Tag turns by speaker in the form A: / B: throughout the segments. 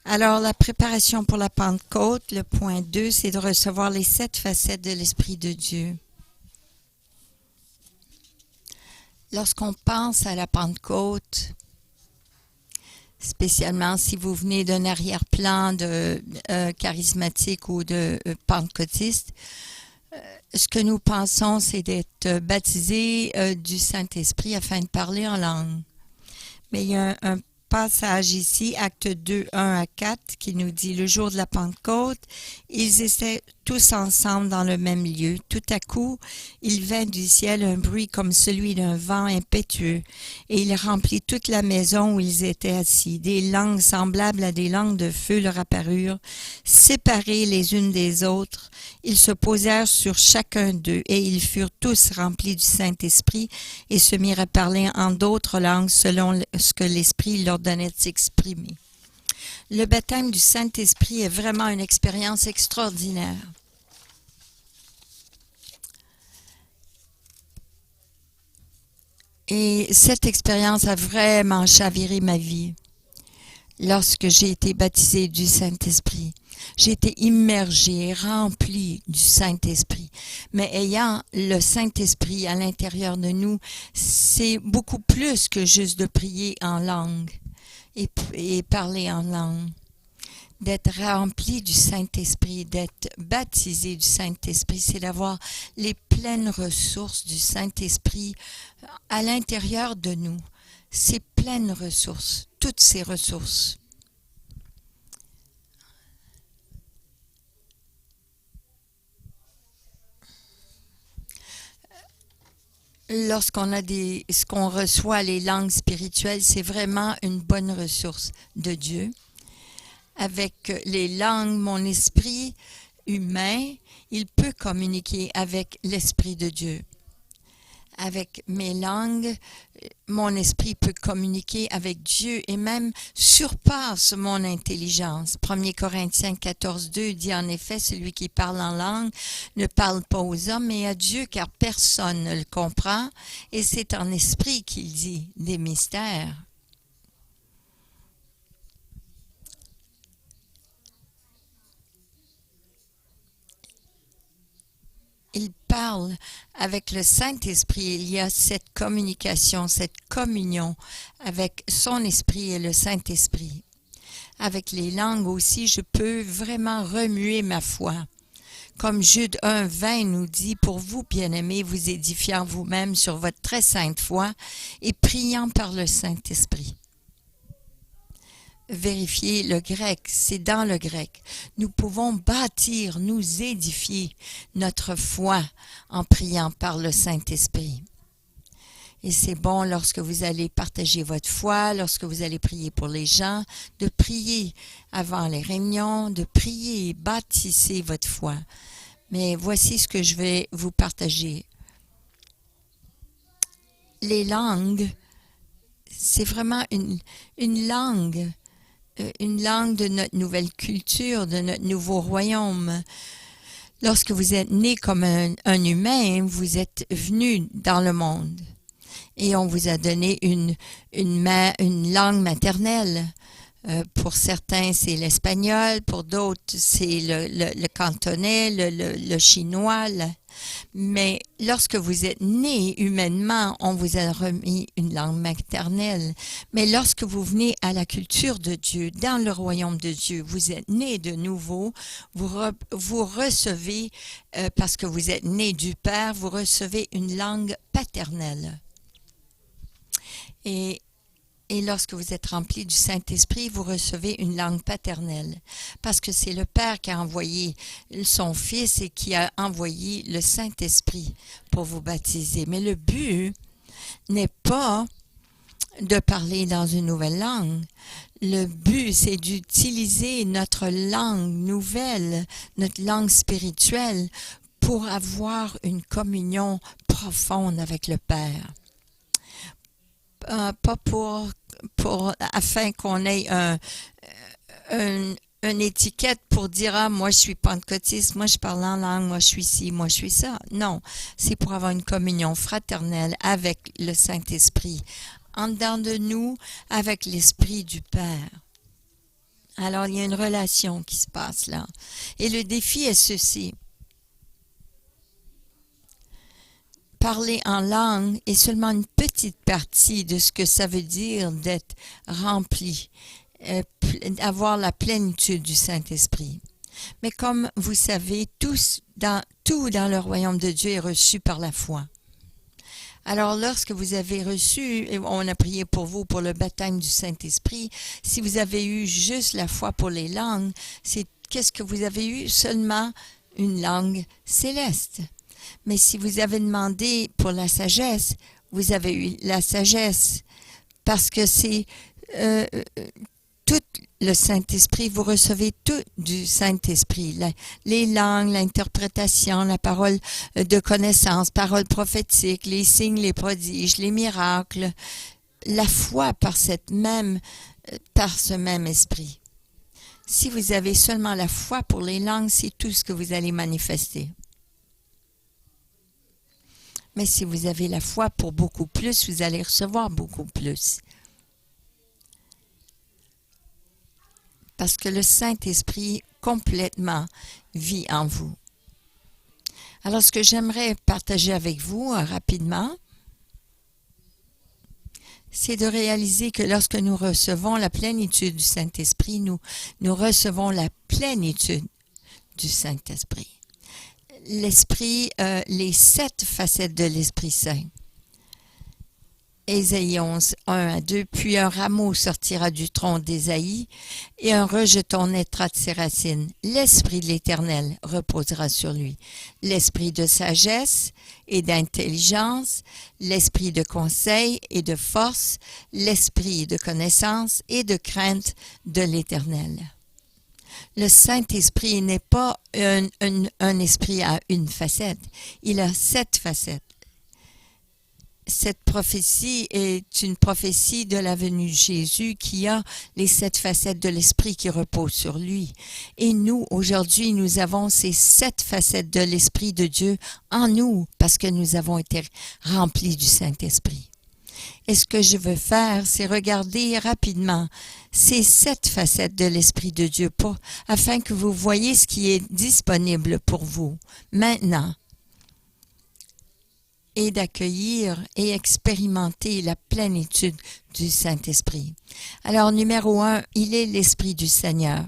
A: Alors, la préparation pour la Pentecôte, le point 2, c'est de recevoir les 7 facettes de l'Esprit de Dieu. Lorsqu'on pense à la Pentecôte, spécialement si vous venez d'un arrière-plan de charismatique ou de pentecôtiste, ce que nous pensons, c'est d'être baptisé du Saint-Esprit afin de parler en langue. Mais il y a un passage ici, Actes 2, 1 à 4, qui nous dit « Le jour de la Pentecôte, ils étaient tous ensemble dans le même lieu. Tout à coup, il vint du ciel un bruit comme celui d'un vent impétueux, et il remplit toute la maison où ils étaient assis. Des langues semblables à des langues de feu leur apparurent, séparées les unes des autres. Ils se posèrent sur chacun d'eux, et ils furent tous remplis du Saint-Esprit, et se mirent à parler en d'autres langues selon ce que l'Esprit leur donnait de s'exprimer. » Le baptême du Saint-Esprit est vraiment une expérience extraordinaire. Et cette expérience a vraiment chaviré ma vie. Lorsque j'ai été baptisée du Saint-Esprit, j'ai été immergée, remplie du Saint-Esprit. Mais ayant le Saint-Esprit à l'intérieur de nous, c'est beaucoup plus que juste de prier en langue et parler en langue. D'être rempli du Saint-Esprit, d'être baptisé du Saint-Esprit, c'est d'avoir les pleines ressources du Saint-Esprit à l'intérieur de nous. Ces pleines ressources, toutes ces ressources. Lorsqu'on a ce qu'on reçoit, les langues spirituelles, c'est vraiment une bonne ressource de Dieu. Avec les langues, mon esprit humain, il peut communiquer avec l'Esprit de Dieu. Avec mes langues, mon esprit peut communiquer avec Dieu et même surpasse mon intelligence. 1 Corinthiens 14, 2 dit en effet, celui qui parle en langue ne parle pas aux hommes mais à Dieu, car personne ne le comprend, et c'est en esprit qu'il dit des mystères. Il parle avec le Saint-Esprit. Il y a cette communication, cette communion avec son esprit et le Saint-Esprit. Avec les langues aussi, je peux vraiment remuer ma foi. Comme Jude 1, 20 nous dit, « Pour vous, bien-aimés, vous édifiant vous-même sur votre très sainte foi et priant par le Saint-Esprit. » Vérifier le grec, c'est dans le grec. Nous pouvons bâtir, nous édifier notre foi en priant par le Saint-Esprit. Et c'est bon lorsque vous allez partager votre foi, lorsque vous allez prier pour les gens, de prier avant les réunions, de prier, bâtissez votre foi. Mais voici ce que je vais vous partager. Les langues, c'est vraiment une langue de notre nouvelle culture, de notre nouveau royaume. Lorsque vous êtes né comme un humain, vous êtes venu dans le monde et on vous a donné une langue maternelle. Pour certains, c'est l'espagnol, pour d'autres, c'est le cantonais, le chinois. Mais lorsque vous êtes né humainement, on vous a remis une langue maternelle. Mais lorsque vous venez à la culture de Dieu, dans le royaume de Dieu, vous êtes né de nouveau, vous recevez, parce que vous êtes né du Père, vous recevez une langue paternelle. Et lorsque vous êtes rempli du Saint-Esprit, vous recevez une langue paternelle. Parce que c'est le Père qui a envoyé son Fils et qui a envoyé le Saint-Esprit pour vous baptiser. Mais le but n'est pas de parler dans une nouvelle langue. Le but, c'est d'utiliser notre langue nouvelle, notre langue spirituelle, pour avoir une communion profonde avec le Père. Pas afin qu'on ait une étiquette pour dire « Ah, moi je suis pentecôtiste, moi je parle en langue, moi je suis ci, moi je suis ça ». Non, c'est pour avoir une communion fraternelle avec le Saint-Esprit, en dedans de nous, avec l'Esprit du Père. Alors, il y a une relation qui se passe là. Et le défi est ceci. Parler en langue est seulement une petite partie de ce que ça veut dire d'être rempli, avoir la plénitude du Saint-Esprit. Mais comme vous savez, tout dans le royaume de Dieu est reçu par la foi. Alors, lorsque vous avez reçu, et on a prié pour vous pour le baptême du Saint-Esprit, si vous avez eu juste la foi pour les langues, qu'est-ce que vous avez eu? Seulement une langue céleste. Mais si vous avez demandé pour la sagesse, vous avez eu la sagesse. Parce que c'est tout le Saint-Esprit, vous recevez tout du Saint-Esprit. Les langues, l'interprétation, la parole de connaissance, parole prophétique, les signes, les prodiges, les miracles, la foi par ce même esprit. Si vous avez seulement la foi pour les langues, c'est tout ce que vous allez manifester. Mais si vous avez la foi pour beaucoup plus, vous allez recevoir beaucoup plus. Parce que le Saint-Esprit complètement vit en vous. Alors, ce que j'aimerais partager avec vous rapidement, c'est de réaliser que lorsque nous recevons la plénitude du Saint-Esprit, nous recevons la plénitude du Saint-Esprit. L'Esprit, les 7 facettes de l'Esprit Saint. Ésaïe 11, 1-2, puis un rameau sortira du tronc d'Ésaïe et un rejeton naîtra de ses racines. L'Esprit de l'Éternel reposera sur lui. L'Esprit de sagesse et d'intelligence, l'Esprit de conseil et de force, l'Esprit de connaissance et de crainte de l'Éternel. Le Saint-Esprit n'est pas un esprit à une facette. Il a 7 facettes. Cette prophétie est une prophétie de la venue de Jésus qui a les 7 facettes de l'Esprit qui reposent sur lui. Et nous, aujourd'hui, nous avons ces 7 facettes de l'Esprit de Dieu en nous parce que nous avons été remplis du Saint-Esprit. Et ce que je veux faire, c'est regarder rapidement ces 7 facettes de l'Esprit de Dieu afin que vous voyez ce qui est disponible pour vous maintenant. Et d'accueillir et expérimenter la plénitude du Saint-Esprit. Alors, numéro 1, il est l'Esprit du Seigneur.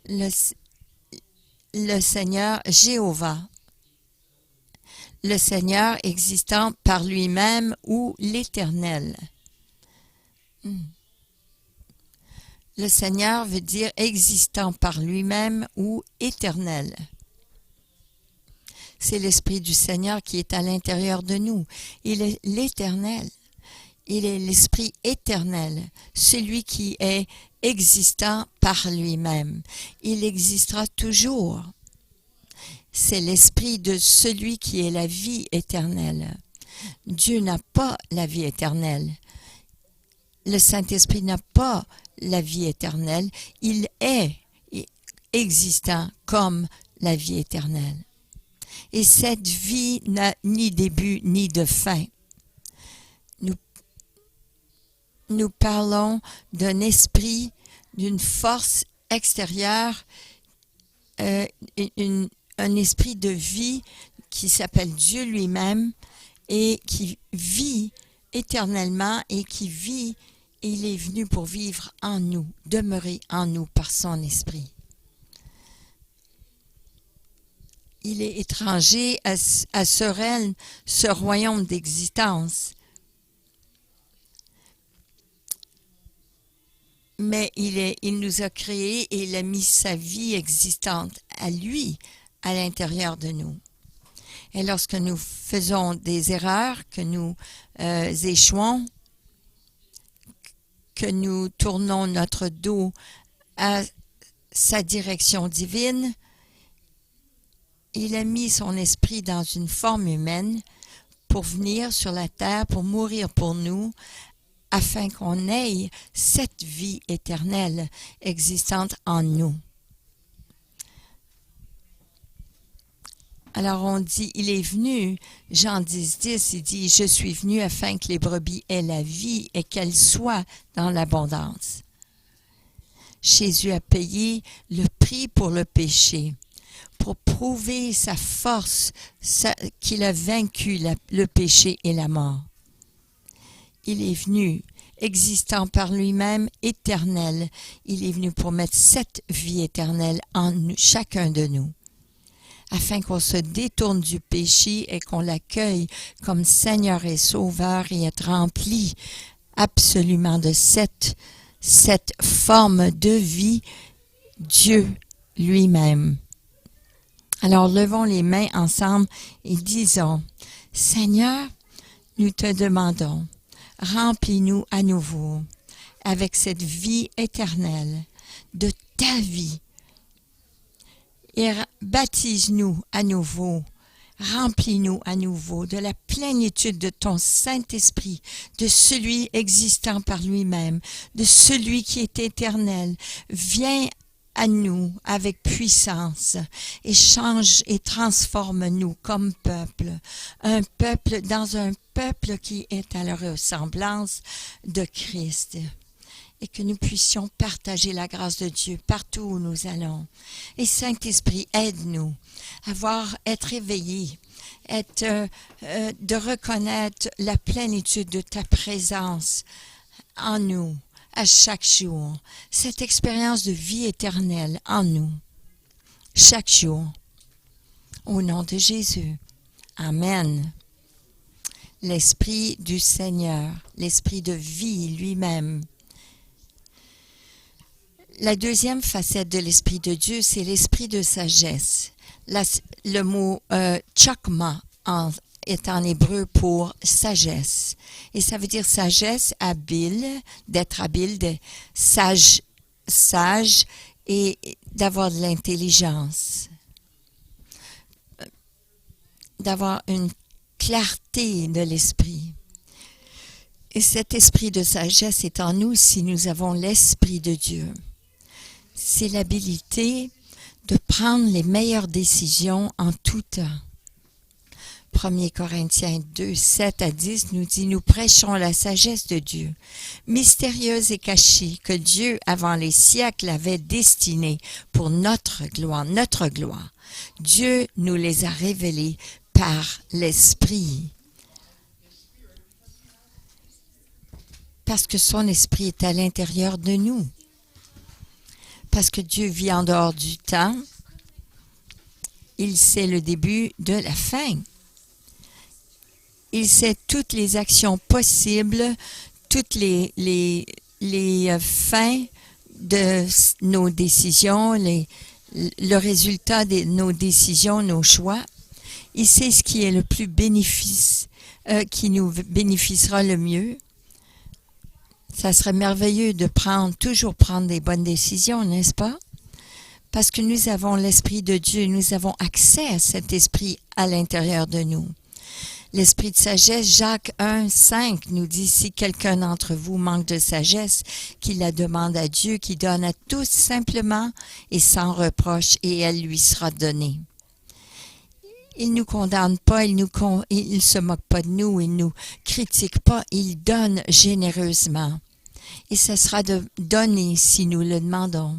A: Le Seigneur Jéhovah. Le Seigneur existant par lui-même ou l'Éternel. Le Seigneur veut dire existant par lui-même ou éternel. C'est l'Esprit du Seigneur qui est à l'intérieur de nous. Il est l'Éternel. Il est l'Esprit éternel, celui qui est existant par lui-même. Il existera toujours. C'est l'Esprit de celui qui est la vie éternelle. Dieu n'a pas la vie éternelle. Le Saint-Esprit n'a pas la vie éternelle. Il est existant comme la vie éternelle. Et cette vie n'a ni début ni de fin. Nous parlons d'un esprit, d'une force extérieure, un esprit de vie qui s'appelle Dieu lui-même et qui vit éternellement et qui vit, il est venu pour vivre en nous, demeurer en nous par son esprit. Il est étranger à ce règne, ce royaume d'existence. Mais il nous a créés et il a mis sa vie existante à lui, à l'intérieur de nous. Et lorsque nous faisons des erreurs, que nous échouons, que nous tournons notre dos à sa direction divine, il a mis son esprit dans une forme humaine pour venir sur la terre, pour mourir pour nous, afin qu'on ait cette vie éternelle existante en nous. Alors on dit, il est venu, Jean 10, il dit, je suis venu afin que les brebis aient la vie et qu'elles soient dans l'abondance. Jésus a payé le prix pour le péché, pour prouver sa force, qu'il a vaincu le péché et la mort. Il est venu, existant par lui-même, éternel. Il est venu pour mettre cette vie éternelle en nous, chacun de nous, afin qu'on se détourne du péché et qu'on l'accueille comme Seigneur et Sauveur et être rempli absolument de cette forme de vie, Dieu lui-même. Alors levons les mains ensemble et disons, Seigneur, nous te demandons, remplis-nous à nouveau avec cette vie éternelle de ta vie et baptise-nous à nouveau, remplis-nous à nouveau de la plénitude de ton Saint-Esprit, de celui existant par lui-même, de celui qui est éternel. Viens à nous avec puissance et change et transforme-nous comme peuple, dans un peuple qui est à la ressemblance de Christ, et que nous puissions partager la grâce de Dieu partout où nous allons. Et Saint-Esprit, aide-nous à être éveillés, de reconnaître la plénitude de ta présence en nous, à chaque jour, cette expérience de vie éternelle en nous, chaque jour, au nom de Jésus. Amen. L'Esprit du Seigneur, l'Esprit de vie lui-même. La deuxième facette de l'Esprit de Dieu, c'est l'Esprit de sagesse. Le mot chokma est en hébreu pour sagesse. Et ça veut dire sagesse, habile, d'être habile, sage et d'avoir de l'intelligence. D'avoir une clarté de l'esprit. Et cet esprit de sagesse est en nous si nous avons l'Esprit de Dieu. C'est l'habilité de prendre les meilleures décisions en tout temps. 1 Corinthiens 2, 7 à 10 nous dit « Nous prêchons la sagesse de Dieu, mystérieuse et cachée, que Dieu, avant les siècles, avait destinée pour notre gloire. Dieu nous les a révélées par l'Esprit. » Parce que son Esprit est à l'intérieur de nous. Parce que Dieu vit en dehors du temps. Il sait le début de la fin. Il sait toutes les actions possibles, toutes les fins de nos décisions, le résultat de nos décisions, nos choix. Il sait ce qui est le plus bénéfice, qui nous bénéficiera le mieux. Ça serait merveilleux de toujours prendre des bonnes décisions, n'est-ce pas? Parce que nous avons l'Esprit de Dieu, nous avons accès à cet Esprit à l'intérieur de nous. L'Esprit de sagesse, Jacques 1, 5 nous dit « Si quelqu'un d'entre vous manque de sagesse, qu'il la demande à Dieu, qui donne à tous simplement et sans reproche, et elle lui sera donnée. » Il ne nous condamne pas, il ne se moque pas de nous, il ne nous critique pas, il donne généreusement. Et ce sera donné si nous le demandons.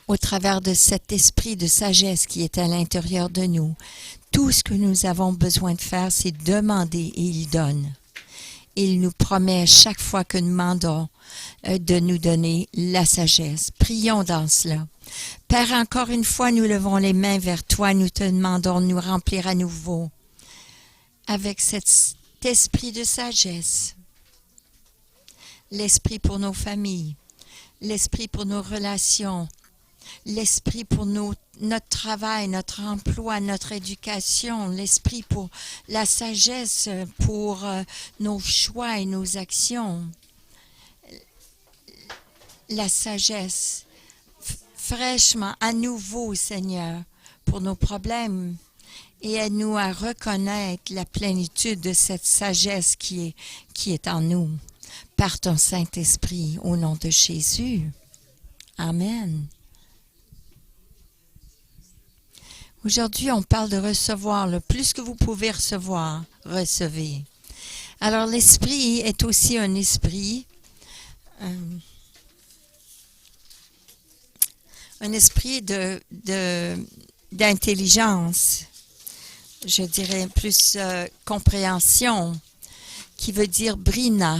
A: Au travers de cet esprit de sagesse qui est à l'intérieur de nous, tout ce que nous avons besoin de faire, c'est demander et il donne. Il nous promet chaque fois que nous demandons de nous donner la sagesse. Prions dans cela. Père, encore une fois, nous levons les mains vers toi. Nous te demandons de nous remplir à nouveau avec cet esprit de sagesse. L'esprit pour nos familles, l'esprit pour nos relations, l'esprit pour notre travail, notre emploi, notre éducation, l'esprit pour la sagesse, pour nos choix et nos actions. La sagesse, fraîchement, à nouveau, Seigneur, pour nos problèmes. Et aide-nous à reconnaître la plénitude de cette sagesse qui est en nous, par ton Saint-Esprit, au nom de Jésus. Amen. Aujourd'hui, on parle de recevoir. Le plus que vous pouvez recevoir, recevez. Alors, l'esprit est aussi un esprit un esprit d'intelligence, je dirais plus compréhension, qui veut dire brina.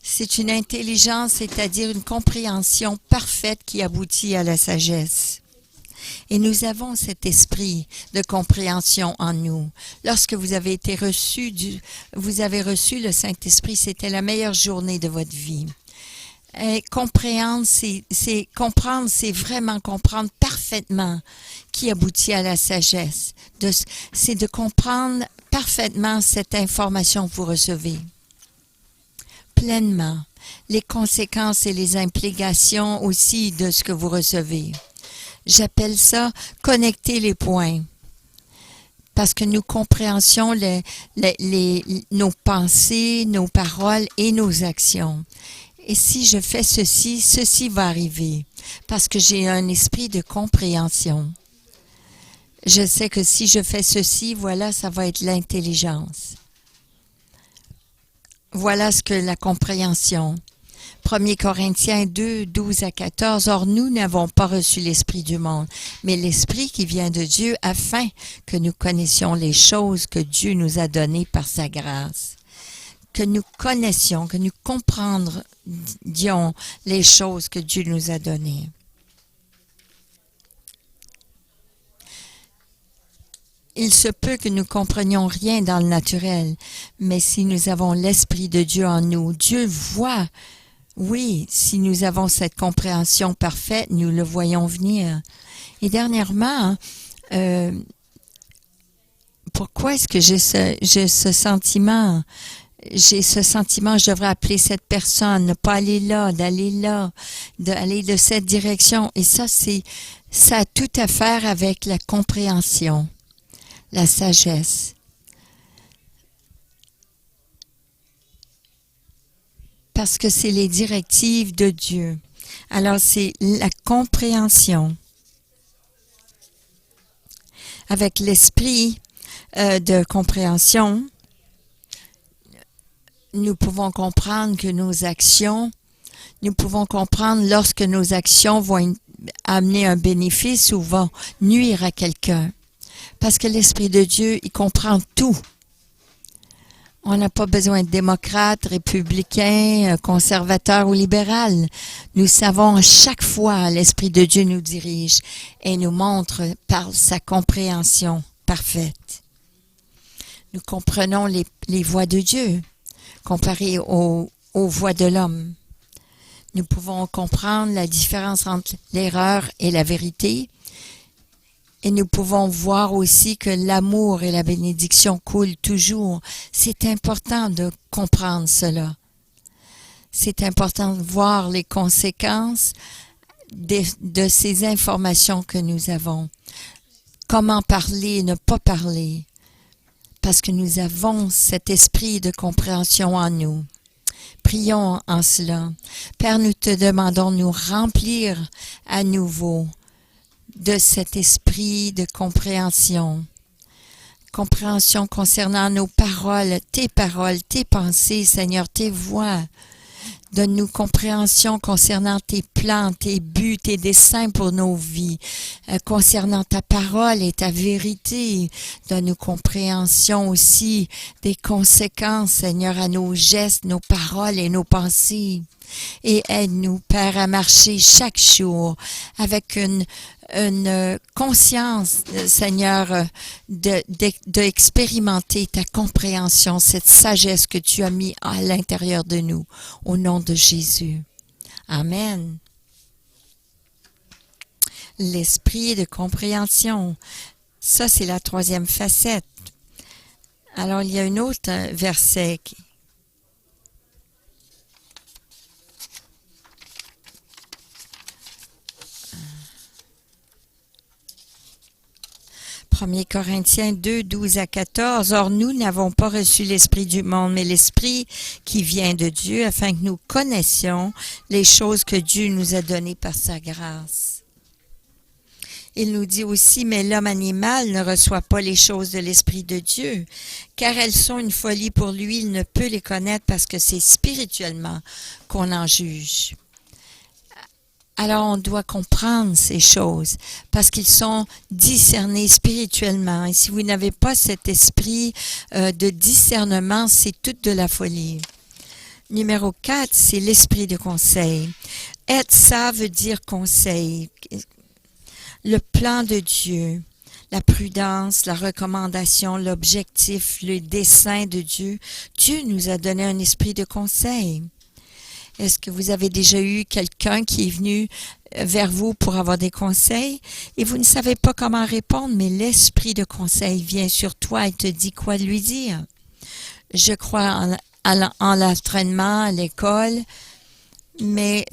A: C'est une intelligence, c'est-à-dire une compréhension parfaite qui aboutit à la sagesse. Et nous avons cet esprit de compréhension en nous. Lorsque vous avez été vous avez reçu le Saint-Esprit, c'était la meilleure journée de votre vie. Et comprendre, c'est vraiment comprendre parfaitement qui aboutit à la sagesse. C'est de comprendre parfaitement cette information que vous recevez. Pleinement. Les conséquences et les implications aussi de ce que vous recevez. J'appelle ça connecter les points. Parce que nous compréhensions nos pensées, nos paroles et nos actions. Et si je fais ceci, ceci va arriver. Parce que j'ai un esprit de compréhension. Je sais que si je fais ceci, voilà, ça va être l'intelligence. Voilà ce que la compréhension. 1 Corinthiens 2, 12 à 14. Or, nous n'avons pas reçu l'esprit du monde, mais l'esprit qui vient de Dieu, afin que nous connaissions les choses que Dieu nous a données par sa grâce. Que nous connaissions, que nous comprendions les choses que Dieu nous a données. Il se peut que nous comprenions rien dans le naturel, mais si nous avons l'Esprit de Dieu en nous, Dieu voit. Oui, si nous avons cette compréhension parfaite, nous le voyons venir. Et dernièrement, pourquoi est-ce que j'ai ce sentiment? J'ai ce sentiment, je devrais appeler cette personne, ne pas aller là, d'aller de cette direction. Et ça a tout à faire avec la compréhension, la sagesse. Parce que c'est les directives de Dieu. Alors, c'est la compréhension. Avec l'esprit de compréhension, nous pouvons comprendre que nous pouvons comprendre lorsque nos actions vont amener un bénéfice ou vont nuire à quelqu'un. Parce que l'Esprit de Dieu, il comprend tout. On n'a pas besoin de démocrate, républicain, conservateur ou libéral. Nous savons à chaque fois l'Esprit de Dieu nous dirige et nous montre par sa compréhension parfaite. Nous comprenons les voies de Dieu comparées aux voies de l'homme. Nous pouvons comprendre la différence entre l'erreur et la vérité. Et nous pouvons voir aussi que l'amour et la bénédiction coulent toujours. C'est important de comprendre cela. C'est important de voir les conséquences de ces informations que nous avons. Comment parler, ne pas parler. Parce que nous avons cet esprit de compréhension en nous. Prions en cela. Père, nous te demandons de nous remplir à nouveau de cet esprit de compréhension. Compréhension concernant nos paroles, tes pensées, Seigneur, tes voix. Donne-nous compréhension concernant tes plans, tes buts, tes desseins pour nos vies, concernant ta parole et ta vérité. Donne-nous compréhension aussi des conséquences, Seigneur, à nos gestes, nos paroles et nos pensées. Et aide-nous, Père, à marcher chaque jour avec une conscience, Seigneur, d'expérimenter ta compréhension, cette sagesse que tu as mis à l'intérieur de nous, au nom de Jésus. Amen. L'esprit de compréhension, ça c'est la troisième facette. Alors il y a un autre verset qui 1 Corinthiens 2, 12 à 14. Or, nous n'avons pas reçu l'esprit du monde, mais l'esprit qui vient de Dieu, afin que nous connaissions les choses que Dieu nous a données par sa grâce. Il nous dit aussi, mais l'homme animal ne reçoit pas les choses de l'Esprit de Dieu, car elles sont une folie pour lui, il ne peut les connaître parce que c'est spirituellement qu'on en juge. Alors on doit comprendre ces choses parce qu'ils sont discernés spirituellement. Et si vous n'avez pas cet esprit de discernement, c'est toute de la folie. Numéro 4, c'est l'esprit de conseil. Être ça veut dire conseil. Le plan de Dieu, la prudence, la recommandation, l'objectif, le dessein de Dieu. Dieu nous a donné un esprit de conseil. Est-ce que vous avez déjà eu quelqu'un qui est venu vers vous pour avoir des conseils et vous ne savez pas comment répondre, mais l'esprit de conseil vient sur toi et te dit quoi lui dire? Je crois en l'entraînement, à l'école, mais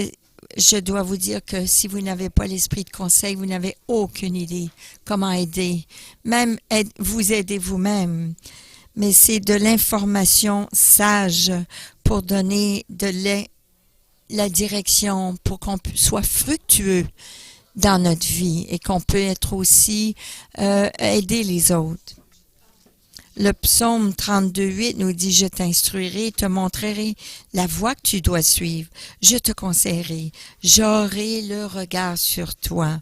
A: je dois vous dire que si vous n'avez pas l'esprit de conseil, vous n'avez aucune idée comment aider, même vous aider vous-même. Mais c'est de l'information sage pour donner la direction pour qu'on soit fructueux dans notre vie et qu'on peut être aussi aider les autres. Le psaume 32:8 nous dit « Je t'instruirai, te montrerai la voie que tu dois suivre. Je te conseillerai, j'aurai le regard sur toi. »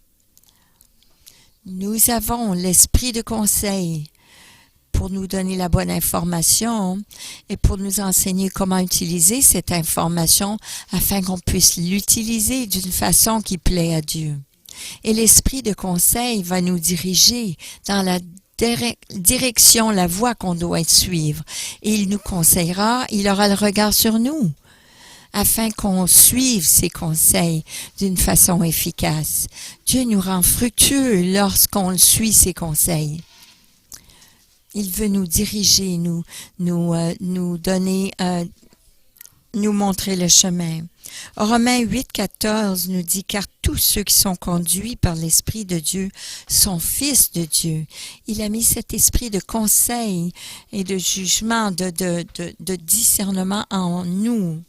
A: Nous avons l'esprit de conseil pour nous donner la bonne information et pour nous enseigner comment utiliser cette information afin qu'on puisse l'utiliser d'une façon qui plaît à Dieu. Et l'esprit de conseil va nous diriger dans la direction, la voie qu'on doit suivre. Et il nous conseillera, il aura le regard sur nous afin qu'on suive ses conseils d'une façon efficace. Dieu nous rend fructueux lorsqu'on suit ses conseils. Il veut nous diriger, nous donner, nous montrer le chemin. Romains 8:14 nous dit « Car tous ceux qui sont conduits par l'Esprit de Dieu sont fils de Dieu. » Il a mis cet esprit de conseil et de jugement, de discernement en nous.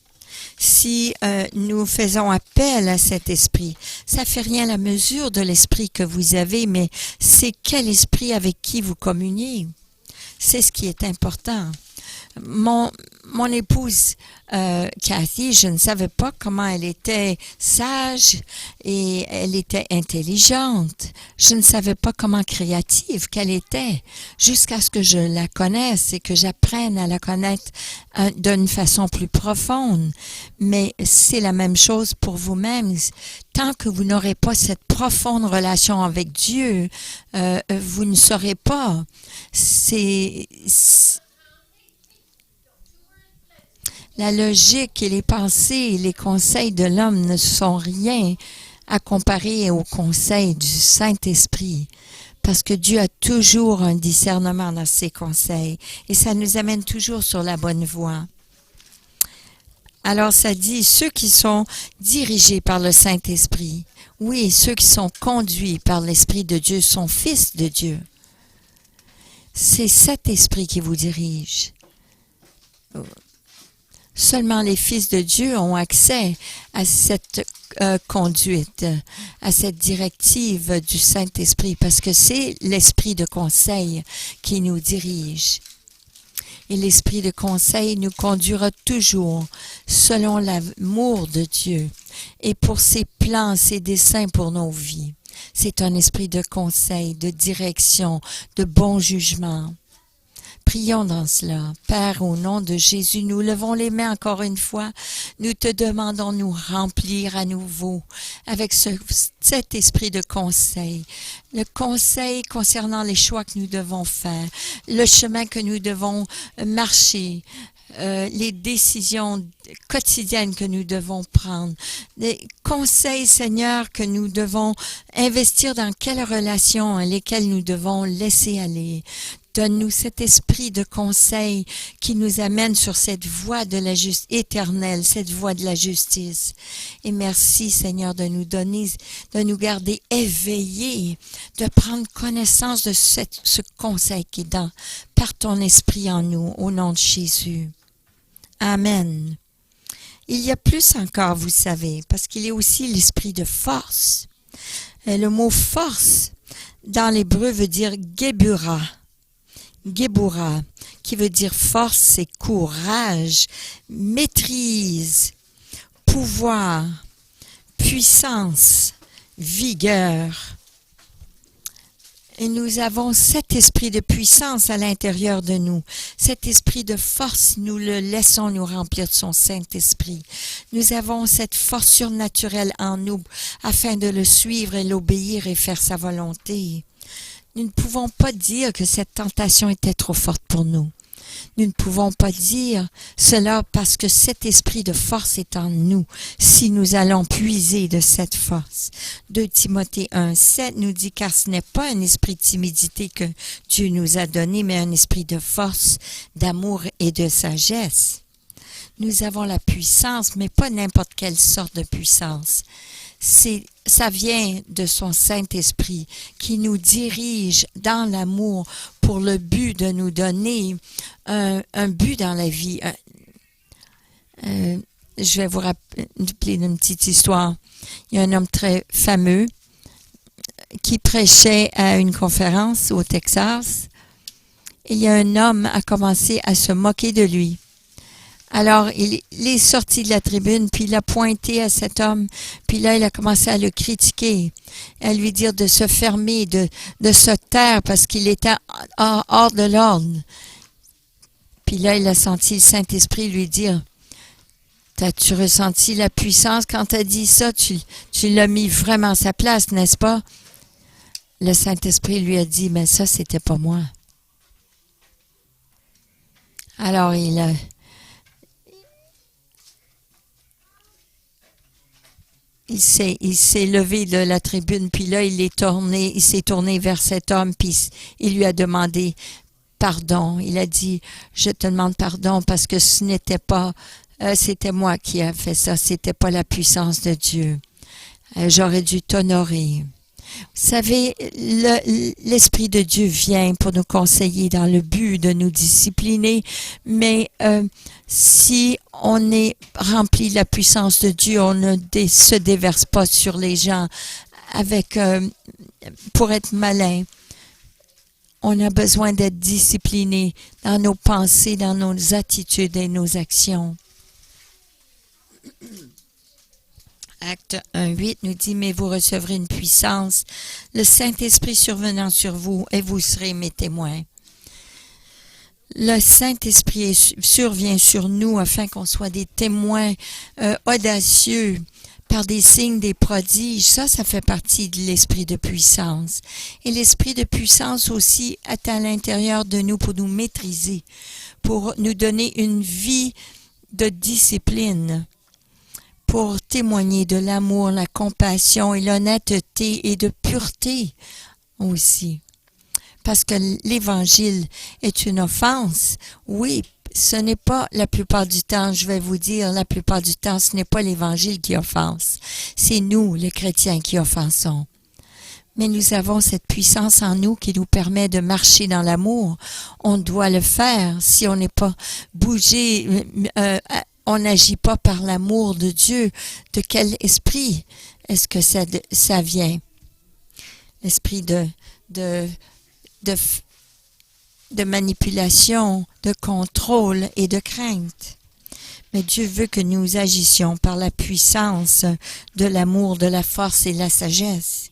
A: Si nous faisons appel à cet esprit, ça fait rien à la mesure de l'esprit que vous avez, mais c'est quel esprit avec qui vous communiez. C'est ce qui est important. Mon épouse, Cathy, je ne savais pas comment elle était sage et elle était intelligente. Je ne savais pas comment créative qu'elle était jusqu'à ce que je la connaisse et que j'apprenne à la connaître d'une façon plus profonde. Mais c'est la même chose pour vous-même. Tant que vous n'aurez pas cette profonde relation avec Dieu, vous ne saurez pas. La logique et les pensées et les conseils de l'homme ne sont rien à comparer aux conseils du Saint-Esprit, parce que Dieu a toujours un discernement dans ses conseils et ça nous amène toujours sur la bonne voie. Alors ça dit, ceux qui sont dirigés par le Saint-Esprit, oui, ceux qui sont conduits par l'Esprit de Dieu sont fils de Dieu. C'est cet esprit qui vous dirige. Seulement les fils de Dieu ont accès à cette conduite, à cette directive du Saint-Esprit, parce que c'est l'esprit de conseil qui nous dirige. Et l'esprit de conseil nous conduira toujours selon l'amour de Dieu et pour ses plans, ses desseins pour nos vies. C'est un esprit de conseil, de direction, de bon jugement. Prions dans cela. Père, au nom de Jésus, nous levons les mains encore une fois. Nous te demandons de nous remplir à nouveau avec cet esprit de conseil. Le conseil concernant les choix que nous devons faire, le chemin que nous devons marcher, les décisions quotidiennes que nous devons prendre, les conseils, Seigneur, que nous devons investir dans quelles relations lesquelles nous devons laisser aller. Donne-nous cet esprit de conseil qui nous amène sur cette voie de la justice éternelle, cette voie de la justice. Et merci, Seigneur, de nous donner, de nous garder éveillés, de prendre connaissance de ce conseil qui est par ton esprit en nous, au nom de Jésus. Amen. Il y a plus encore, vous savez, parce qu'il y a aussi l'esprit de force. Et le mot force, dans l'hébreu, veut dire Gebura. Gebura, qui veut dire force, c'est courage, maîtrise, pouvoir, puissance, vigueur. Et nous avons cet esprit de puissance à l'intérieur de nous. Cet esprit de force, nous le laissons nous remplir de son Saint-Esprit. Nous avons cette force surnaturelle en nous afin de le suivre et l'obéir et faire sa volonté. Nous ne pouvons pas dire que cette tentation était trop forte pour nous. Nous ne pouvons pas dire cela parce que cet esprit de force est en nous, si nous allons puiser de cette force. 2 Timothée 1,7 nous dit « Car ce n'est pas un esprit de timidité que Dieu nous a donné, mais un esprit de force, d'amour et de sagesse. » Nous avons la puissance, mais pas n'importe quelle sorte de puissance. Ça vient de son Saint-Esprit qui nous dirige dans l'amour pour le but de nous donner un but dans la vie. Je vais vous rappeler une petite histoire. Il y a un homme très fameux qui prêchait à une conférence au Texas. Et il y a un homme qui a commencé à se moquer de lui. Alors, il est sorti de la tribune, puis il a pointé à cet homme, puis là, il a commencé à le critiquer, à lui dire de se fermer, de se taire, parce qu'il était hors de l'ordre. Puis là, il a senti le Saint-Esprit lui dire, « T'as-tu ressenti la puissance quand t'as dit ça? Tu l'as mis vraiment à sa place, n'est-ce pas? » Le Saint-Esprit lui a dit, « Mais ça, c'était pas moi. » Alors, il s'est levé de la tribune, puis là, il s'est tourné vers cet homme, puis il lui a demandé pardon. Il a dit, je te demande pardon parce que ce n'était pas, c'était moi qui ai fait ça, c'était pas la puissance de Dieu. J'aurais dû t'honorer. Vous savez, l'Esprit de Dieu vient pour nous conseiller dans le but de nous discipliner, mais si on est rempli de la puissance de Dieu, on ne se déverse pas sur les gens pour être malin. On a besoin d'être discipliné dans nos pensées, dans nos attitudes et nos actions. Acte 1,8 nous dit, « Mais vous recevrez une puissance, le Saint-Esprit survenant sur vous, et vous serez mes témoins. » Le Saint-Esprit survient sur nous afin qu'on soit des témoins audacieux par des signes, des prodiges. Ça fait partie de l'esprit de puissance. Et l'esprit de puissance aussi est à l'intérieur de nous pour nous maîtriser, pour nous donner une vie de discipline, pour témoigner de l'amour, la compassion et l'honnêteté et de pureté aussi. Parce que l'Évangile est une offense. Oui, ce n'est pas la plupart du temps, je vais vous dire, la plupart du temps, ce n'est pas l'Évangile qui offense. C'est nous, les chrétiens, qui offensons. Mais nous avons cette puissance en nous qui nous permet de marcher dans l'amour. On doit le faire. Si on n'est pas bougé, on n'agit pas par l'amour de Dieu. De quel esprit est-ce que ça vient? L'esprit de manipulation, de contrôle et de crainte. Mais Dieu veut que nous agissions par la puissance de l'amour, de la force et de la sagesse.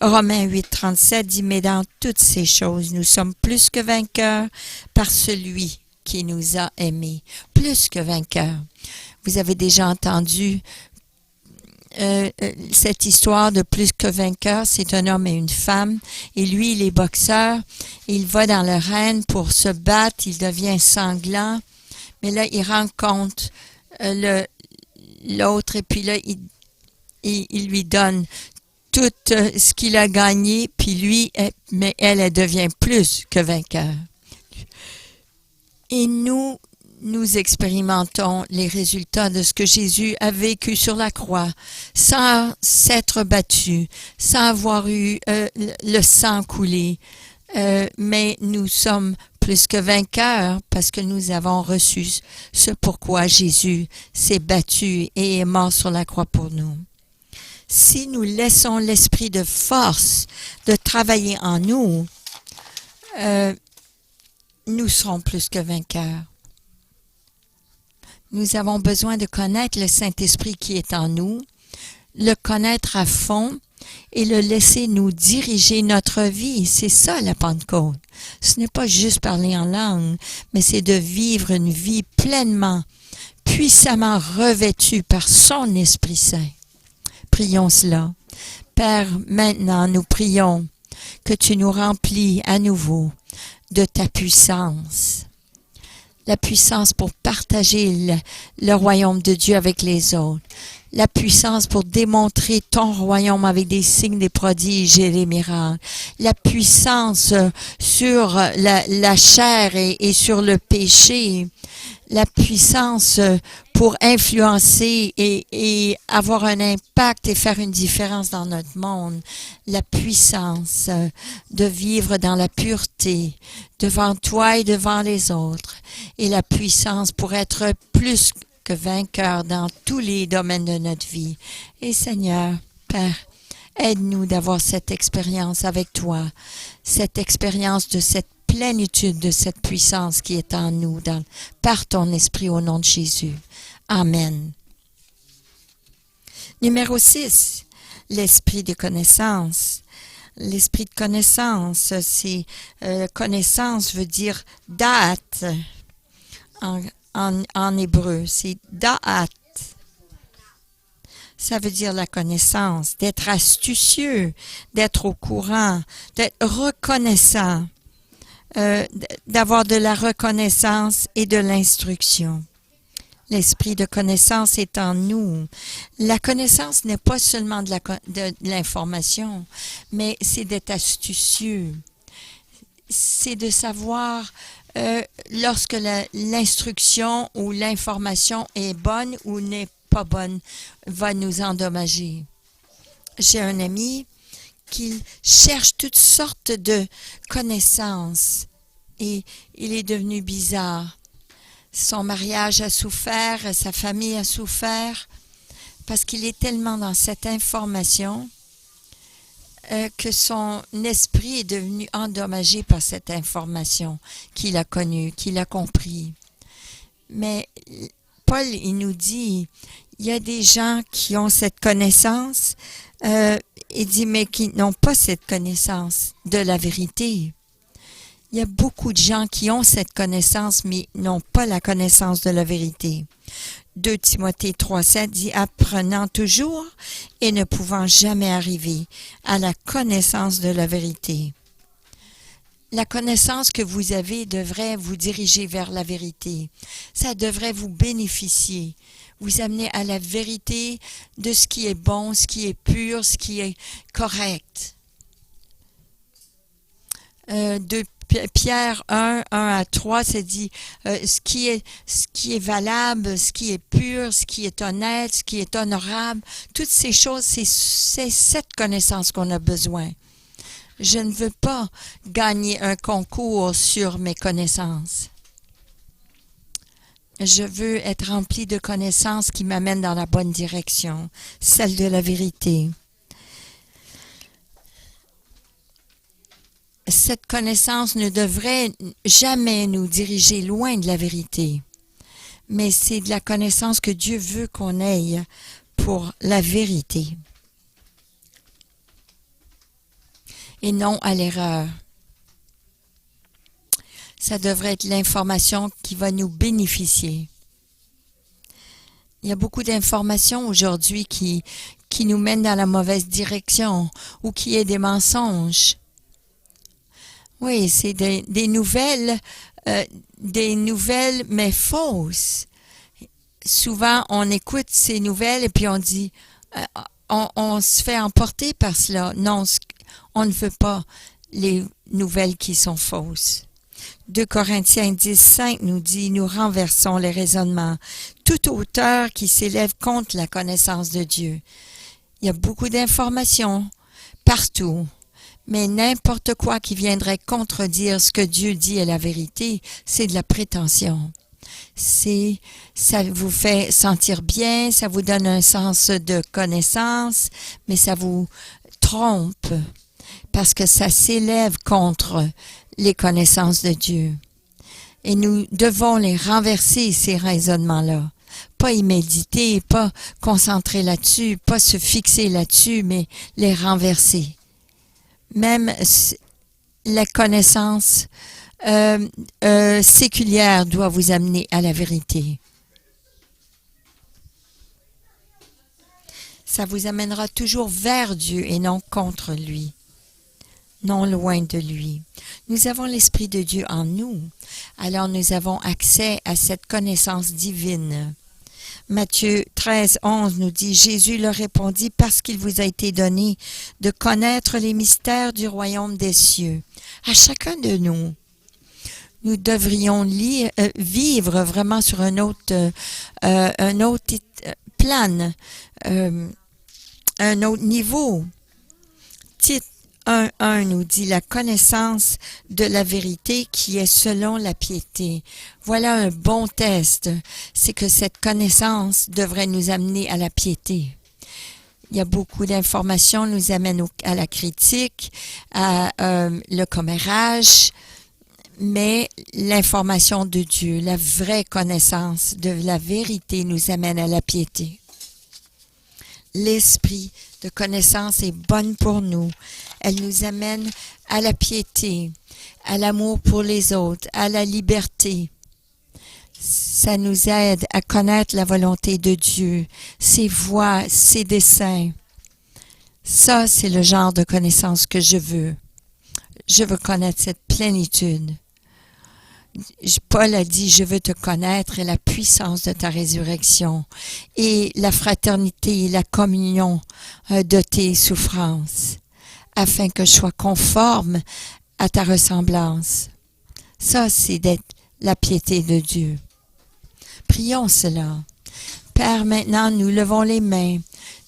A: Romains 8,37 dit, « Mais dans toutes ces choses, nous sommes plus que vainqueurs par celui qui nous a aimés. » Plus que vainqueurs. Vous avez déjà entendu cette histoire de plus que vainqueur, c'est un homme et une femme, et lui, il est boxeur, il va dans l'arène pour se battre, il devient sanglant, mais là, il rencontre l'autre, et puis là, il lui donne tout ce qu'il a gagné, puis mais elle devient plus que vainqueur. Et nous expérimentons les résultats de ce que Jésus a vécu sur la croix, sans s'être battu, sans avoir eu le sang coulé. Mais nous sommes plus que vainqueurs parce que nous avons reçu ce pourquoi Jésus s'est battu et est mort sur la croix pour nous. Si nous laissons l'esprit de force de travailler en nous, nous serons plus que vainqueurs. Nous avons besoin de connaître le Saint-Esprit qui est en nous, le connaître à fond et le laisser nous diriger notre vie. C'est ça la Pentecôte. Ce n'est pas juste parler en langue, mais c'est de vivre une vie pleinement, puissamment revêtue par son Esprit Saint. Prions cela. Père, maintenant nous prions que tu nous remplis à nouveau de ta puissance. La puissance pour partager le royaume de Dieu avec les autres. La puissance pour démontrer ton royaume avec des signes, des prodiges et des miracles. La puissance sur la chair et sur le péché. La puissance pour influencer et avoir un impact et faire une différence dans notre monde. La puissance de vivre dans la pureté devant toi et devant les autres. Et la puissance pour être plus que vainqueur dans tous les domaines de notre vie. Et Seigneur, Père, aide-nous d'avoir cette expérience avec toi, cette expérience de cette plénitude de cette puissance qui est en nous par ton Esprit au nom de Jésus. Amen. Numéro 6, l'esprit de connaissance. L'esprit de connaissance, c'est connaissance veut dire date en hébreu, c'est da'at. Ça veut dire la connaissance, d'être astucieux, d'être au courant, d'être reconnaissant, d'avoir de la reconnaissance et de l'instruction. L'esprit de connaissance est en nous. La connaissance n'est pas seulement de l'information, mais c'est d'être astucieux. C'est de savoir lorsque l'instruction ou l'information est bonne ou n'est pas bonne, va nous endommager. J'ai un ami qui cherche toutes sortes de connaissances et il est devenu bizarre. Son mariage a souffert, sa famille a souffert parce qu'il est tellement dans cette information que son esprit est devenu endommagé par cette information qu'il a connue, qu'il a compris. Mais Paul, il nous dit, il y a des gens qui ont cette connaissance, il dit, mais qui n'ont pas cette connaissance de la vérité. Il y a beaucoup de gens qui ont cette connaissance, mais n'ont pas la connaissance de la vérité. 2 Timothée 3,7 dit « Apprenant toujours et ne pouvant jamais arriver à la connaissance de la vérité. » La connaissance que vous avez devrait vous diriger vers la vérité. Ça devrait vous bénéficier, vous amener à la vérité de ce qui est bon, ce qui est pur, ce qui est correct. De Pierre 1, 1 à 3, c'est dit ce qui est valable, ce qui est pur, ce qui est honnête, ce qui est honorable, toutes ces choses, c'est cette connaissance qu'on a besoin. Je ne veux pas gagner un concours sur mes connaissances. Je veux être rempli de connaissances qui m'amènent dans la bonne direction, celle de la vérité. Cette connaissance ne devrait jamais nous diriger loin de la vérité, mais c'est de la connaissance que Dieu veut qu'on ait pour la vérité et non à l'erreur. Ça devrait être l'information qui va nous bénéficier. Il y a beaucoup d'informations aujourd'hui qui nous mènent dans la mauvaise direction ou qui est des mensonges. Oui, c'est des nouvelles mais fausses. Souvent, on écoute ces nouvelles et puis on dit, on se fait emporter par cela. Non, on ne veut pas les nouvelles qui sont fausses. 2 Corinthiens 10,5 nous dit, nous renversons les raisonnements, toute hauteur qui s'élève contre la connaissance de Dieu. Il y a beaucoup d'informations partout. Mais n'importe quoi qui viendrait contredire ce que Dieu dit est la vérité, c'est de la prétention. Ça vous fait sentir bien, ça vous donne un sens de connaissance, mais ça vous trompe parce que ça s'élève contre les connaissances de Dieu. Et nous devons les renverser, ces raisonnements-là, pas y méditer, pas concentrer là-dessus, pas se fixer là-dessus, mais les renverser. Même la connaissance séculière doit vous amener à la vérité. Ça vous amènera toujours vers Dieu et non contre lui, non loin de lui. Nous avons l'Esprit de Dieu en nous, alors nous avons accès à cette connaissance divine. Matthieu 13, 11 nous dit, Jésus leur répondit, parce qu'il vous a été donné de connaître les mystères du royaume des cieux. À chacun de nous, nous devrions vivre vraiment sur un autre plan, un autre niveau. Tite 1.1 nous dit la connaissance de la vérité qui est selon la piété. Voilà un bon test. C'est que cette connaissance devrait nous amener à la piété. Il y a beaucoup d'informations nous amènent à la critique, à le commérage, mais l'information de Dieu, la vraie connaissance de la vérité nous amène à la piété. L'esprit de connaissance est bonne pour nous. Elle nous amène à la piété, à l'amour pour les autres, à la liberté. Ça nous aide à connaître la volonté de Dieu, ses voies, ses desseins. Ça, c'est le genre de connaissance que je veux. Je veux connaître cette plénitude. Paul a dit, je veux te connaître et la puissance de ta résurrection et la fraternité et la communion de tes souffrances, afin que je sois conforme à ta ressemblance. Ça, c'est d'être la piété de Dieu. Prions cela. Père, maintenant, nous levons les mains.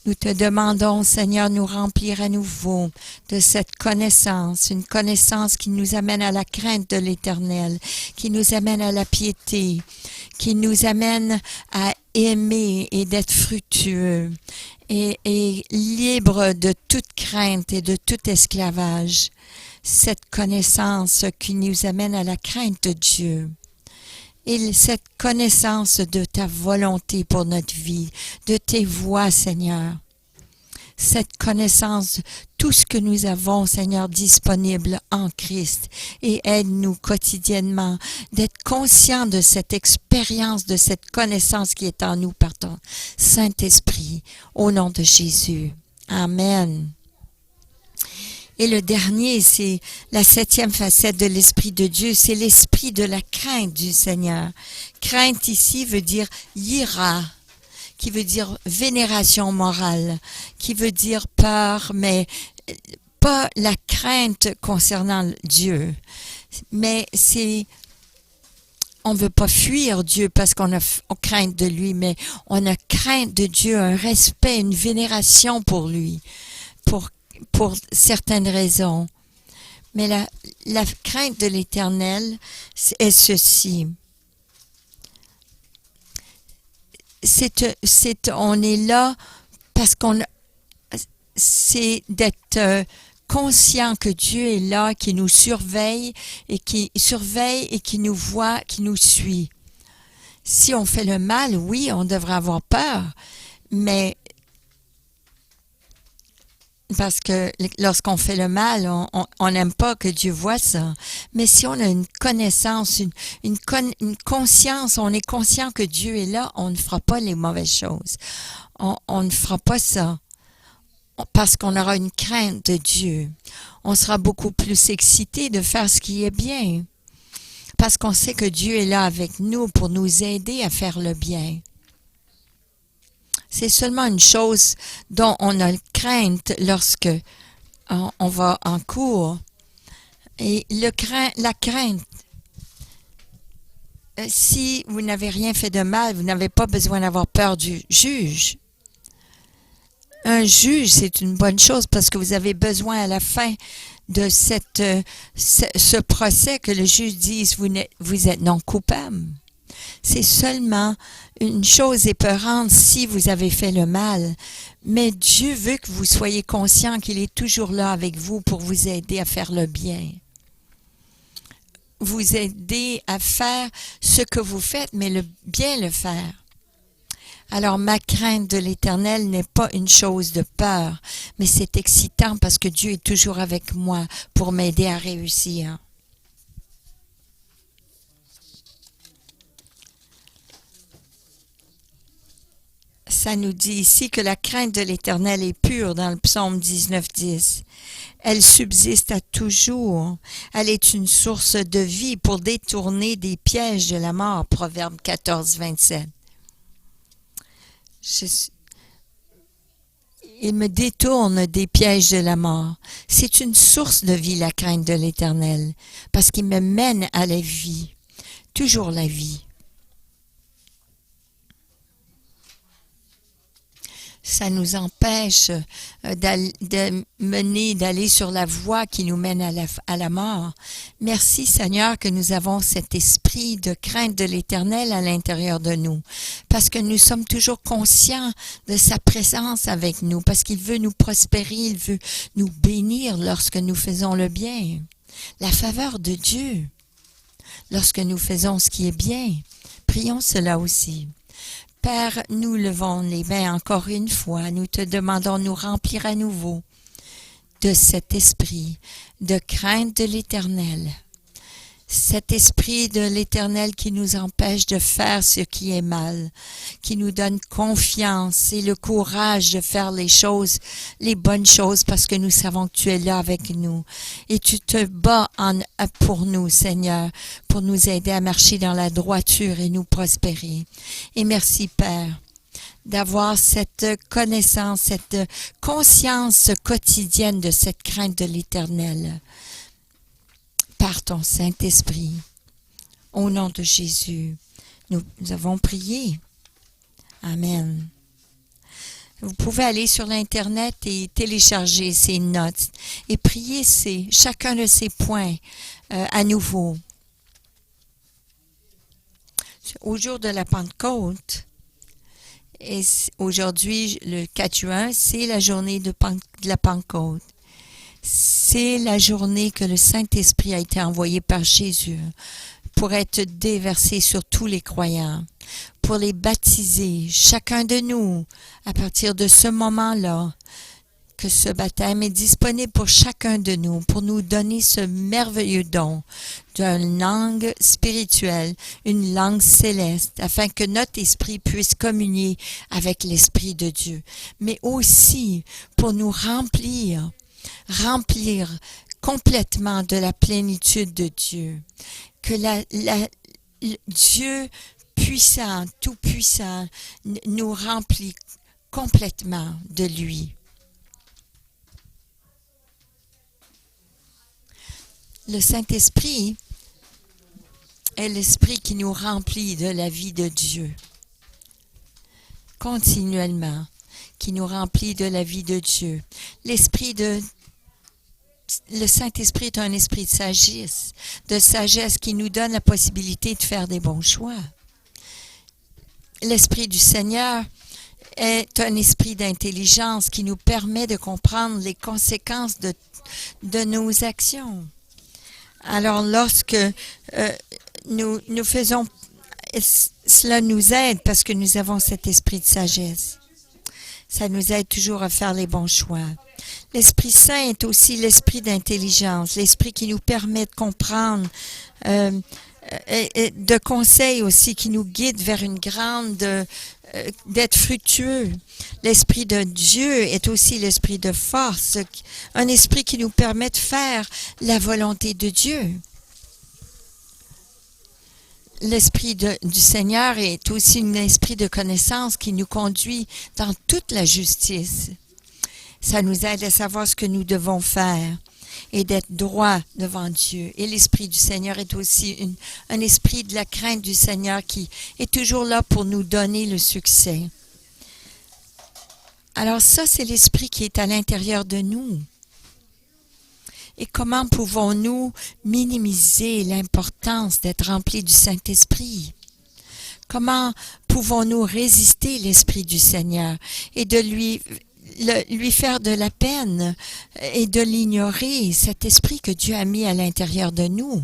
A: Nous te demandons, Seigneur, nous remplir à nouveau de cette connaissance, une connaissance qui nous amène à la crainte de l'Éternel, qui nous amène à la piété, qui nous amène à aimer et d'être fructueux et libre de toute crainte et de tout esclavage. Cette connaissance qui nous amène à la crainte de Dieu. Et cette connaissance de ta volonté pour notre vie, de tes voies, Seigneur. Cette connaissance, tout ce que nous avons, Seigneur, disponible en Christ. Et aide-nous quotidiennement d'être conscients de cette expérience, de cette connaissance qui est en nous par ton Saint-Esprit. Au nom de Jésus. Amen. Et le dernier, c'est la 7e facette de l'Esprit de Dieu, c'est l'esprit de la crainte du Seigneur. Crainte ici veut dire yira, qui veut dire vénération morale, qui veut dire peur, mais pas la crainte concernant Dieu. Mais c'est, on veut pas fuir Dieu parce qu'on craint de lui, mais on a crainte de Dieu, un respect, une vénération pour lui, pour certaines raisons. Mais la crainte de l'Éternel est ceci. On est là parce c'est d'être conscient que Dieu est là, qui nous surveille et qui nous voit, qui nous suit. Si on fait le mal, oui, on devrait avoir peur, mais parce que lorsqu'on fait le mal, on n'aime pas que Dieu voit ça. Mais si on a une connaissance, une conscience, on est conscient que Dieu est là, on ne fera pas les mauvaises choses. On ne fera pas ça parce qu'on aura une crainte de Dieu. On sera beaucoup plus excité de faire ce qui est bien parce qu'on sait que Dieu est là avec nous pour nous aider à faire le bien. C'est seulement une chose dont on a crainte lorsque on va en cours. Et la crainte, si vous n'avez rien fait de mal, vous n'avez pas besoin d'avoir peur du juge. Un juge, c'est une bonne chose parce que vous avez besoin à la fin de ce procès que le juge dise vous êtes non coupable. C'est seulement une chose épeurante si vous avez fait le mal. Mais Dieu veut que vous soyez conscient qu'il est toujours là avec vous pour vous aider à faire le bien. Vous aider à faire ce que vous faites, mais bien le faire. Alors ma crainte de l'Éternel n'est pas une chose de peur, mais c'est excitant parce que Dieu est toujours avec moi pour m'aider à réussir. Ça nous dit ici que la crainte de l'Éternel est pure dans le psaume 19:10. Elle subsiste à toujours. Elle est une source de vie pour détourner des pièges de la mort. Proverbe 14:27. Il me détourne des pièges de la mort. C'est une source de vie, la crainte de l'Éternel, parce qu'il me mène à la vie. Toujours la vie. Ça nous empêche d'aller sur la voie qui nous mène à la mort. Merci Seigneur que nous avons cet esprit de crainte de l'Éternel à l'intérieur de nous, parce que nous sommes toujours conscients de sa présence avec nous, parce qu'il veut nous prospérer, il veut nous bénir lorsque nous faisons le bien. La faveur de Dieu, lorsque nous faisons ce qui est bien. Prions cela aussi. Père, nous levons les mains encore une fois. Nous te demandons de nous remplir à nouveau de cet esprit de crainte de l'Éternel. Cet esprit de l'Éternel qui nous empêche de faire ce qui est mal, qui nous donne confiance et le courage de faire les bonnes choses parce que nous savons que tu es là avec nous. Et tu te bats pour nous, Seigneur, pour nous aider à marcher dans la droiture et nous prospérer. Et merci, Père, d'avoir cette connaissance, cette conscience quotidienne de cette crainte de l'Éternel. Par ton Saint-Esprit, au nom de Jésus, nous avons prié. Amen. Vous pouvez aller sur l'Internet et télécharger ces notes et prier chacun de ces points à nouveau. Au jour de la Pentecôte, et aujourd'hui, le 4 juin, c'est la journée de la Pentecôte. C'est la journée que le Saint-Esprit a été envoyé par Jésus pour être déversé sur tous les croyants, pour les baptiser, chacun de nous, à partir de ce moment-là, que ce baptême est disponible pour chacun de nous, pour nous donner ce merveilleux don d'une langue spirituelle, une langue céleste, afin que notre esprit puisse communier avec l'Esprit de Dieu, mais aussi pour nous remplir complètement de la plénitude de Dieu. Que Dieu puissant, tout-puissant, nous remplit complètement de lui. Le Saint-Esprit est l'Esprit qui nous remplit de la vie de Dieu. Continuellement, qui nous remplit de la vie de Dieu. Le Saint-Esprit est un esprit de sagesse qui nous donne la possibilité de faire des bons choix. L'Esprit du Seigneur est un esprit d'intelligence qui nous permet de comprendre les conséquences de nos actions. Alors, lorsque nous faisons, cela nous aide parce que nous avons cet esprit de sagesse. Ça nous aide toujours à faire les bons choix. L'Esprit Saint est aussi l'esprit d'intelligence, l'esprit qui nous permet de comprendre, et de conseils aussi qui nous guide vers d'être fructueux. L'Esprit de Dieu est aussi l'esprit de force, un esprit qui nous permet de faire la volonté de Dieu. L'Esprit du Seigneur est aussi un esprit de connaissance qui nous conduit dans toute la justice. Ça nous aide à savoir ce que nous devons faire et d'être droit devant Dieu. Et l'Esprit du Seigneur est aussi un esprit de la crainte du Seigneur qui est toujours là pour nous donner le succès. Alors ça, c'est l'Esprit qui est à l'intérieur de nous. Et comment pouvons-nous minimiser l'importance d'être remplis du Saint-Esprit? Comment pouvons-nous résister l'Esprit du Seigneur et de lui faire de la peine et de l'ignorer, cet esprit que Dieu a mis à l'intérieur de nous?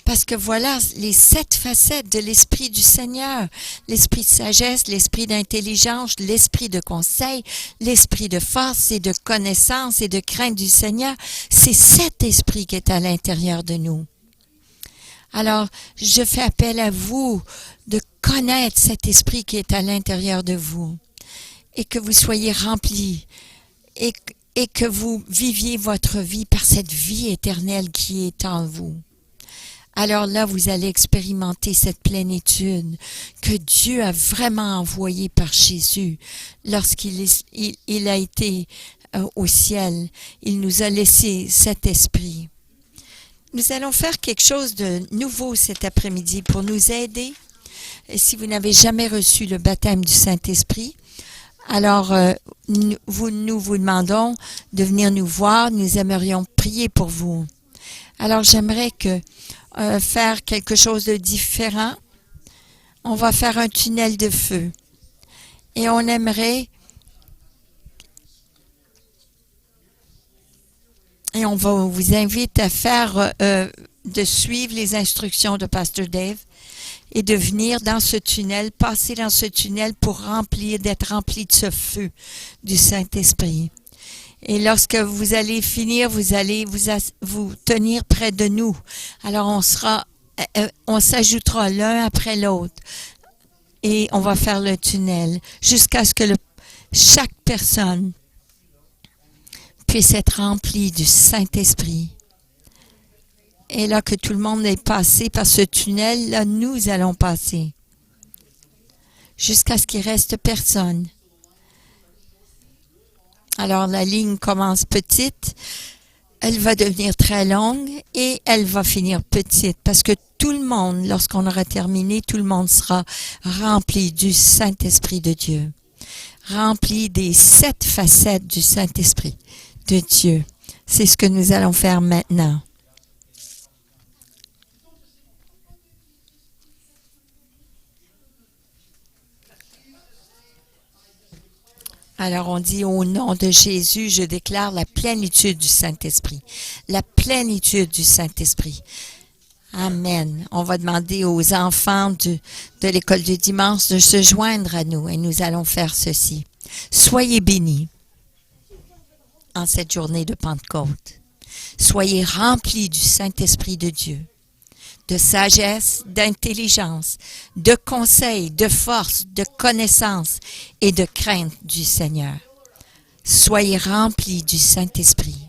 A: Parce que voilà les 7 facettes de l'Esprit du Seigneur. L'Esprit de sagesse, l'Esprit d'intelligence, l'Esprit de conseil, l'Esprit de force et de connaissance et de crainte du Seigneur. C'est cet Esprit qui est à l'intérieur de nous. Alors, je fais appel à vous de connaître cet Esprit qui est à l'intérieur de vous et que vous soyez remplis et que vous viviez votre vie par cette vie éternelle qui est en vous. Alors là, vous allez expérimenter cette plénitude que Dieu a vraiment envoyée par Jésus lorsqu'il il a été au ciel. Il nous a laissé cet esprit. Nous allons faire quelque chose de nouveau cet après-midi pour nous aider. Et si vous n'avez jamais reçu le baptême du Saint-Esprit, alors nous vous demandons de venir nous voir. Nous aimerions prier pour vous. Alors j'aimerais faire quelque chose de différent. On va faire un tunnel de feu. Et on aimerait... Et on va vous inviter à faire, de suivre les instructions de Pasteur Dave et de venir dans ce tunnel, passer dans ce tunnel pour d'être rempli de ce feu du Saint-Esprit. Et lorsque vous allez finir, vous allez vous tenir près de nous. Alors on s'ajoutera l'un après l'autre et on va faire le tunnel jusqu'à ce que chaque personne puisse être remplie du Saint-Esprit. Et là que tout le monde est passé par ce tunnel, là nous allons passer jusqu'à ce qu'il reste personne. Alors, la ligne commence petite, elle va devenir très longue et elle va finir petite parce que tout le monde, lorsqu'on aura terminé, tout le monde sera rempli du Saint-Esprit de Dieu, rempli des 7 facettes du Saint-Esprit de Dieu. C'est ce que nous allons faire maintenant. Alors on dit au nom de Jésus, je déclare la plénitude du Saint-Esprit. La plénitude du Saint-Esprit. Amen. On va demander aux enfants de l'école du dimanche de se joindre à nous et nous allons faire ceci. Soyez bénis en cette journée de Pentecôte. Soyez remplis du Saint-Esprit de Dieu, de sagesse, d'intelligence, de conseil, de force, de connaissance et de crainte du Seigneur. Soyez remplis du Saint-Esprit.